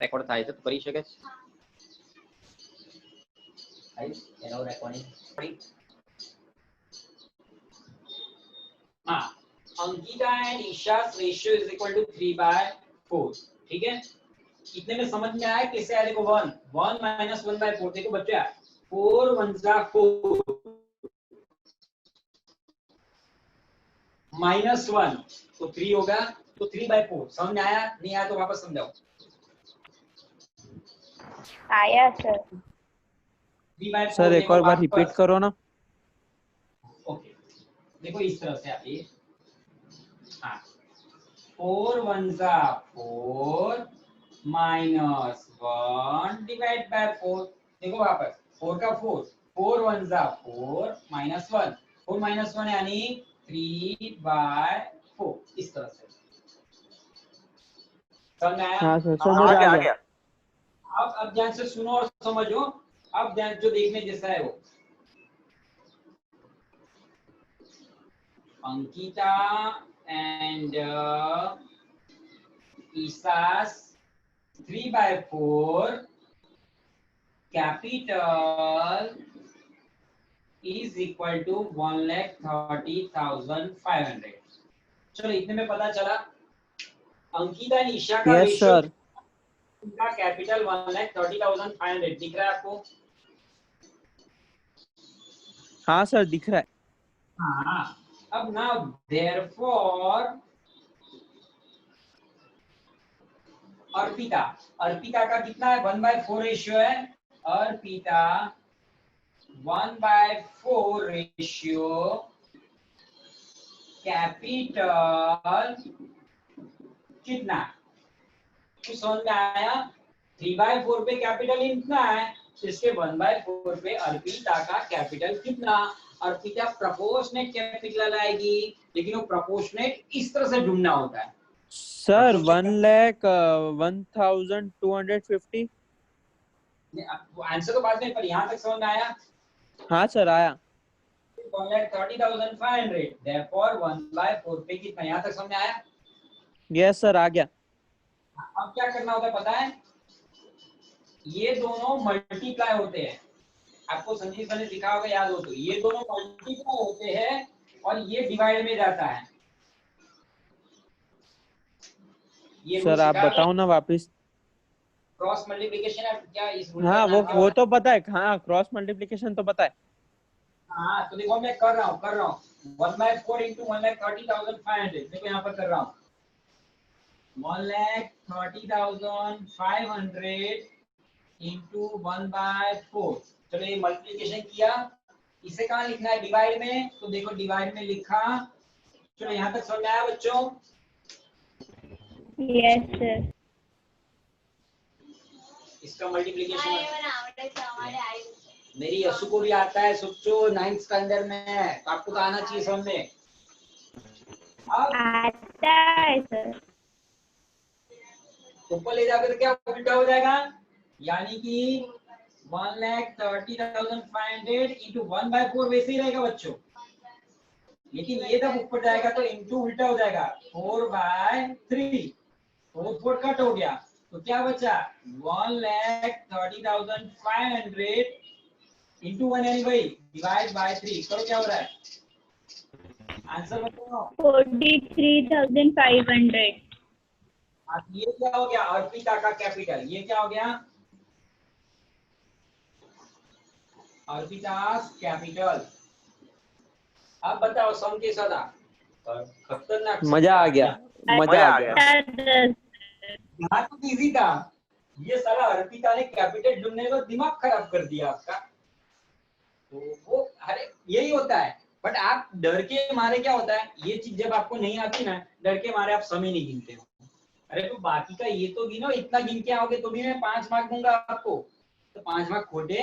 Record થાય છે તો કરી શકે છે. એનો રેકોર્ડિંગ हाँ, Ankita and Isha's ratio is equal to 3/4. ठीक है, कितने में समझ में आया? कैसे आया? देखो 1 माइनस 1/4. देखो बच्चा 4 1 4 माइनस 1 तो 3 होगा, तो 3/4. समझ में आया? नहीं आया तो वापस समझाओ. आया सर. 3/4 सर एक और बार रिपीट करो ना. ओके, देखो इस तरह से आप ये 4 1 4 माइनस 1 डिवाइड बाय 4. देखो वापस 4 का 4 1 4 माइनस 1 4 माइनस 1 यानी 3/4. इस तरह से समझ में आया? हाँ सर समझ आ गया. अब ध्यान से सुनो और समझो. अब ध्यान जो देखने जैसा है वो Ankita and Isha's 3/4 capital is equal to 1,30,500. चलो इतने में पता चला अंकिता और ईशा का रेशियो. सर उनका कैपिटल 1,30,500 दिख रहा है आपको? हाँ सर दिख रहा है. हाँ. अब now therefore अर्पिता का कितना है? 1/4 रेशियो है. अर्पिता 1/4 रेशियो कैपिटल कितना? कुछ समझ में आया? 3/4 पे कैपिटल इतना है, इसके 1/4 पे अर्पिता का कैपिटल कितना? अर्पिता प्रोपोर्शनेट कैपिटल आएगी, लेकिन वो प्रोपोर्शनेट इस तरह से ढूंढना होता है. सर 1,01,250. आंसर तो बाद में, पर यहाँ तक समझ में आया? हाँ सर आया. 1,30,500 therefore 1/4 पे कितना? यहाँ तक समझ में आया? यस सर आ गया. अब क्या करना होता है पता है? ये दोनों मल्टीप्लाई होते हैं. आपको संजीव सर ने सिखाया होगा, याद हो तो. ये दोनों मल्टीप्लाई होते हैं और ये डिवाइड में जाता है. ये सर आप बताओ ना वापस. क्रॉस मल्टीप्लिकेशन है क्या इस रूल? हाँ वो तो पता है. हाँ क्रॉस मल्टीप्लिकेशन तो पता है. हाँ तो देखो मैं कर रहा हूँ 1/4 into 1,30,500. देखो यहाँ पर कर रहा हूँ 1,30,500 into 1/4. चलो ये मल्टीप्लिकेशन किया. इसे कहाँ लिखना है? डिवाइड में. तो देखो डिवाइड में लिखा. चलो यहाँ तक समझ में आया बच्चों? Yes sir. इसका मल्टीप्लिकेशन मेरी यशु को भी आता है. सोचो 9th स्टैंडर्ड में है तो आपको तो आना चाहिए समझ में. आता है सर. ऊपर ले जाकर क्या उल्टा हो जाएगा? यानी कि 1,30,500 into 1/4 वैसे ही रहेगा बच्चों, लेकिन ये जब ऊपर जाएगा तो इंटू उल्टा हो जाएगा 4/3. 4 कट हो गया तो क्या बचा? 1,30,500 into 1 यानी भाई डिवाइड बाय 3. करो क्या हो रहा है? आंसर बताओ. 43,500. ये क्या हो गया? अर्पिता का कैपिटल. ये क्या हो गया? अर्पिता's कैपिटल. अब बताओ सम के साथ खतरनाक. मजा आ गया. यहाँ तो इजी था. ये साला अर्पिता ने कैपिटल ढूंढने को दिमाग खराब कर दिया आपका. तो वो अरे यही होता है. बट आप डर के मारे क्या होता है, ये चीज जब आपको नहीं आती ना, डर के मारे आप समय नहीं गिनते हो. अरे तो बाकी का ये तो गिनो, इतना गिन के आओगे तो भी मैं 5 मार्क दूंगा आपको. तो 5 मार्क खोटे.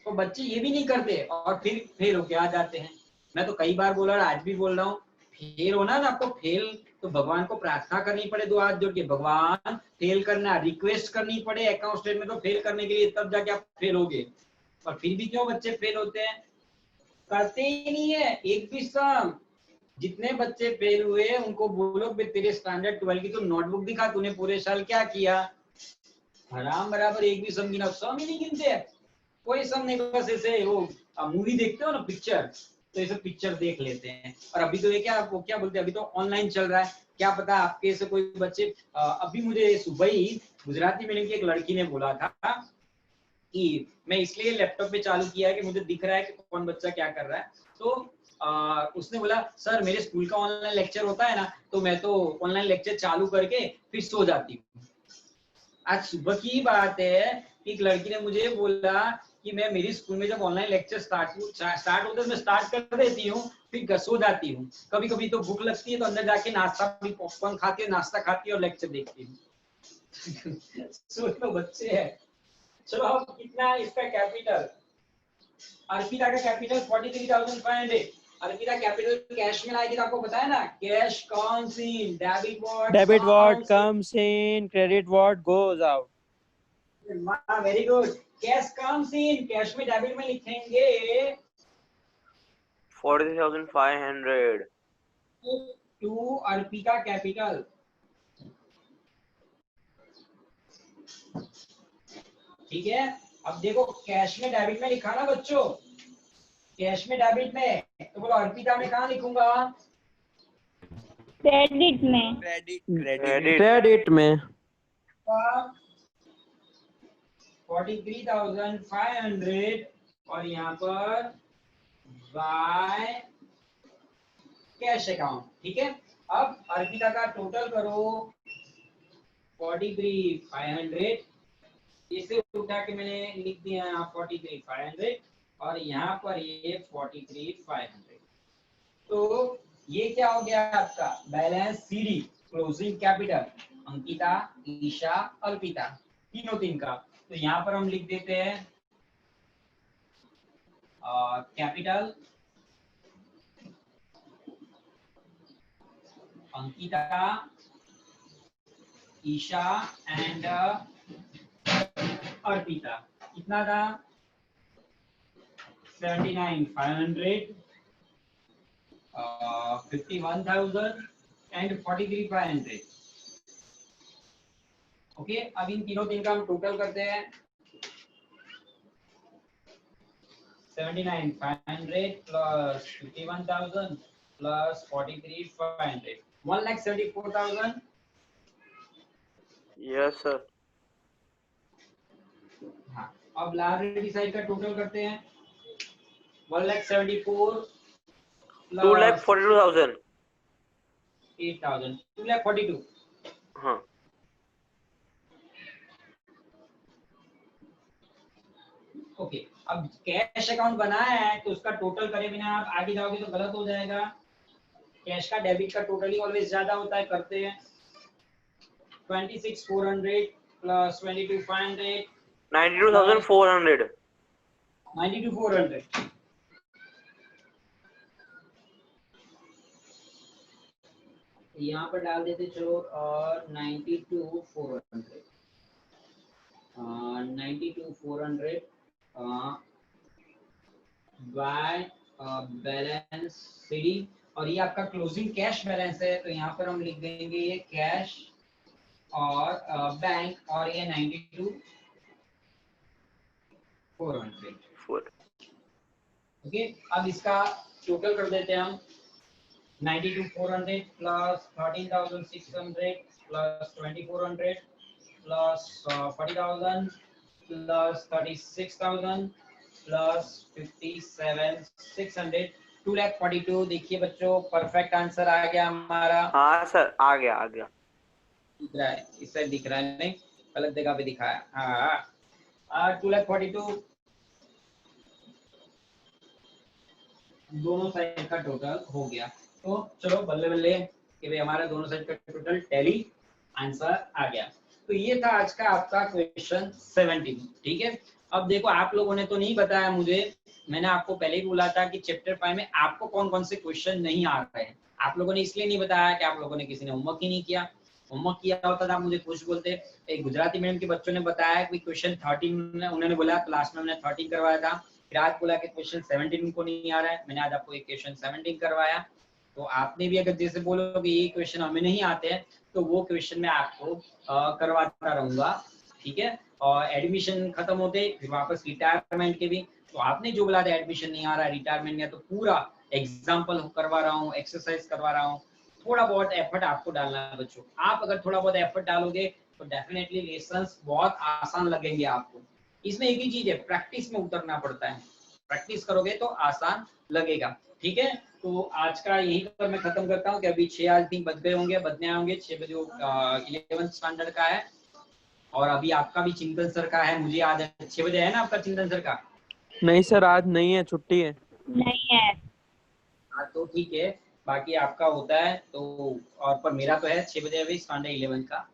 तो बच्चे ये भी नहीं करते और फिर फेल होके आ जाते हैं. मैं तो कई बार बोला और आज भी बोल रहा हूँ, फेल होना ना आपको फेल तो भगवान को प्रार्थना करनी पड़े 2 हाथ जोड़ के, भगवान फेल करना, रिक्वेस्ट करनी पड़े अकाउंट स्टेटमेंट को फेल करने के लिए, तब जाके आप फेल होगे. और फिर भी क्यों बच्चे फेल होते हैं? करते ही नहीं है एक भी सम. जितने बच्चे फेल हुए उनको बोलो तेरे स्टैंडर्ड 12 की तो नोटबुक दिखा, तूने पूरे साल क्या किया. हराम बराबर एक भी सम गिना, सम ही नहीं गिनते हैं, कोई सम नहीं, बस ऐसे वो मूवी देखते हो ना पिक्चर, तो ऐसे पिक्चर देख लेते हैं। और अभी तो ये क्या, वो क्या बोलते हैं, अभी तो ऑनलाइन चल रहा है, क्या पता आपके से कोई बच्चे, अभी मुझे सुबह ही गुजराती मीडियम की एक लड़की ने बोला था कि मैं इसलिए लैपटॉप पे चालू किया है कि मुझे दिख रहा है कि कौन बच्चा क्या कर रहा है। तो उसने बोला सर मेरे स्कूल का ऑनलाइन लेक्चर होता है ना, तो मैं तो ऑनलाइन लेक्चर चालू करके फिर सो जाती हूँ। आज सुबह की बात है, एक लड़की ने मुझे बोला कि मैं मेरी स्कूल में जब ऑनलाइन लेक्चर स्टार्ट होते हैं मैं स्टार्ट कर देती हूँ, फिर सो जाती हूँ। कभी कभी तो भूख लगती है तो अंदर जाके नाश्ता भी, पॉपकॉर्न खाती है, नाश्ता खाती है और लेक्चर देखती हूँ। सोच लो बच्चे है। चलो अब कितना है इसका कैपिटल, अर्पिता का कैपिटल 43,500। अर्पिता कैपिटल कैश में लाएगी तो आपको पता है ना, cash comes in, debit what comes in, credit what goes out. Very good. Cash comes in, cash में डेबिट में लिखेंगे 40,500 टू अर्पिता कैपिटल। ठीक है, अब देखो कैश में डेबिट में लिखा ना बच्चों, कैश में डेबिट में, तो बोलो अर्पिता में कहाँ लिखूंगा, क्रेडिट में। क्रेडिट में 43,500 और यहाँ पर बाय कैश अकाउंट। ठीक है, अब अर्पिता का टोटल करो 43,500, इसे उठा के मैंने लिख दिया यहाँ 43,500 और यहाँ पर ये 43,500। तो ये क्या हो गया आपका balance sheet, closing capital, Ankita, Isha, Arpita, तीनों तीन का। तो यहाँ पर हम लिख देते हैं कैपिटल अंकिता, ईशा एंड अर्पिता, कितना था 79,500, 51,000 एंड 43,500। ओके, अब इन तीनों दिन का हम टोटल करते हैं 79,500 प्लस 51,000 प्लस 43,500, 1,74,000। Yes sir. हाँ, अब लायबिलिटी साइड का टोटल करते हैं 1,74,000 2,42,000 8,000, 2,42,000। हाँ ओके, अब कैश अकाउंट बनाया है तो उसका टोटल करे बिना आप आगे जाओगे तो गलत हो जाएगा। कैश का डेबिट का टोटल ही ऑलवेज ज्यादा होता है, करते हैं 26,400 प्लस 22,500, 92,400 92,400। यहाँ पर डाल देते चलो और 92,400, 92,400 बाय बैलेंस सीडी, और ये आपका क्लोजिंग कैश बैलेंस है तो यहाँ पर हम लिख देंगे ये कैश और बैंक और ये 92,400। ओके, अब इसका टोटल कर देते हैं हम 92,400 plus 13,600 plus 2,400 plus 40,000 plus 36,000 plus 57,600, 2,42,000। देखिए बच्चों परफेक्ट आंसर आ गया हमारा। हाँ सर आ गया दिख रहा है, इस साइड दिख रहा है, नहीं गलत जगह पे दिखाया। हाँ 2,42,000 दोनों साइड का टोटल हो गया। तो चलो बल्ले बल्ले कि भाई हमारा दोनों साइड का टोटल टैली आंसर आ गया। तो ये था आज का आपका क्वेश्चन 17। ठीक है, अब देखो आप लोगों ने तो नहीं बताया मुझे, मैंने आपको पहले ही बोला था कि चैप्टर 5 में आपको कौन कौन से क्वेश्चन नहीं आ रहे हैं। आप लोगों ने इसलिए नहीं बताया कि आप लोगों ने किसी ने होमवर्क ही नहीं किया। होमवर्क किया होता था मुझे कुछ बोलते। एक गुजराती मीडियम के बच्चों ने बताया कि क्वेश्चन 13 उन्होंने बोला क्लास में हमने 13 करवाया था, फिर आज बोला कि क्वेश्चन 17 उनको नहीं आ रहा है, मैंने आज आपको एक क्वेश्चन 17 करवाया। तो आपने भी अगर जैसे बोलोगे ये क्वेश्चन हमें नहीं आते हैं तो वो क्वेश्चन मैं आपको करवाता रहूंगा ठीक है। और एडमिशन खत्म होते फिर वापस रिटायरमेंट के भी, तो आपने जो बोला था एडमिशन नहीं आ रहा, रिटायरमेंट नहीं, तो पूरा एग्जाम्पल करवा रहा हूँ, एक्सरसाइज करवा रहा हूँ। थोड़ा बहुत एफर्ट आपको डालना है बच्चों। आप अगर थोड़ा बहुत एफर्ट डालोगे तो डेफिनेटली लेसन्स बहुत आसान लगेंगे आपको। इसमें एक ही चीज है, प्रैक्टिस में उतरना पड़ता है। प्रैक्टिस करोगे तो आसान लगेगा, ठीक है। तो आज का यही पर मैं खत्म करता हूँ कि अभी 6 आज दिन बज गए होंगे, बजने होंगे 6 बजे 11th स्टैंडर्ड का है। और अभी आपका भी चिंतन सर का है, मुझे याद है 6 बजे है ना आपका चिंतन सर का? नहीं सर, आज नहीं है, छुट्टी है। नहीं है। हाँ तो ठीक है, बाकी आपका होता है तो, और पर मेरा तो है 6 बजे अभी स्टैंडर्ड 11 का,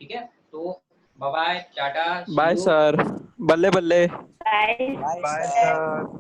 ठीक है। तो bye bye, tata, bye sir, बल्ले बल्ले। Bye bye sir.